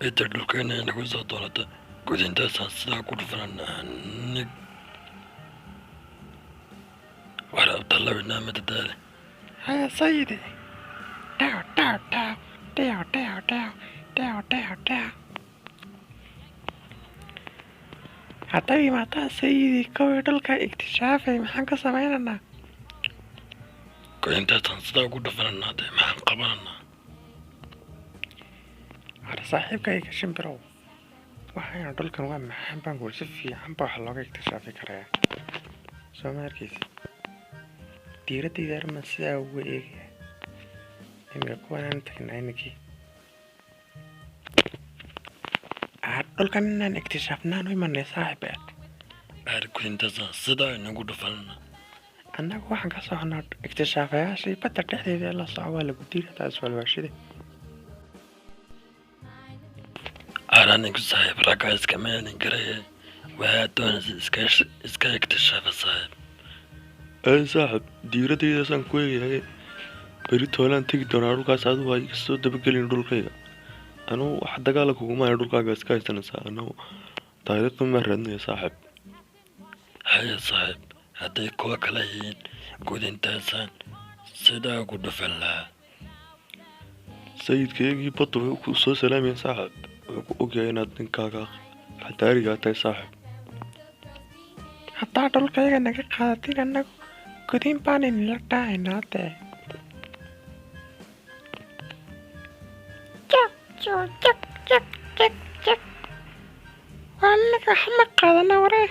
inta dhulkeena inagu soo doonata gudintaasaan sidaa ku dhufananaa nig warabta labinaamada daale يا سيدي داو داو داو داو داو داو داو داو داو هتاي ماتا سيدي كوي دولكا اكتشافي محان كساميننا gudintaasaan sidaa ku dhufananaa dee maxaan qabananaa هذا صاحبك ايكا شمبرو waxayna dhulkan waa maxaan baan guul si fiican baa wax looga iktishaafay karaya soo ma arkaysi diiradayda arma sidaa ugu eegaya imika kuwanaan tagnaa inakii dhulkan inaan iktishaafnaan u imanay saaxib gudintaasaan sidaa inagu dhufananaa annagu waxaan ka soconaa iktishaafayaashi badda dhexdeeda ee la soco waa lagu diiri taas walwaashide aranigu saaxiib ragga iska meelin karaya waxaa doonaysa iska iktishafa saaxiib saaxib diiradaydaasaan ku eegahay beri toolaan tegi doonaa dhulkaas adigu ay kasoo dabagelin dhulkayga anugu wax dagaala kugumaaya dhulkaaga iska haysanaysaa anugu taariikhda maa raadinaya saaxib haya saaxiib hadday kuwa kala yihiin gudintaasaan sidaa ku dhufan lahaa sayidkaygii badda way ku soo salaamayeen saaxib wuxuu ku ogyahay inaad ninkaaga xadaarigaa tahay saaxib haddaa dhulkayga naga qaadatin annagu gudin baan inila dhahaynaa dee jak jak jak jak jak waa anaga waxma qaadana waree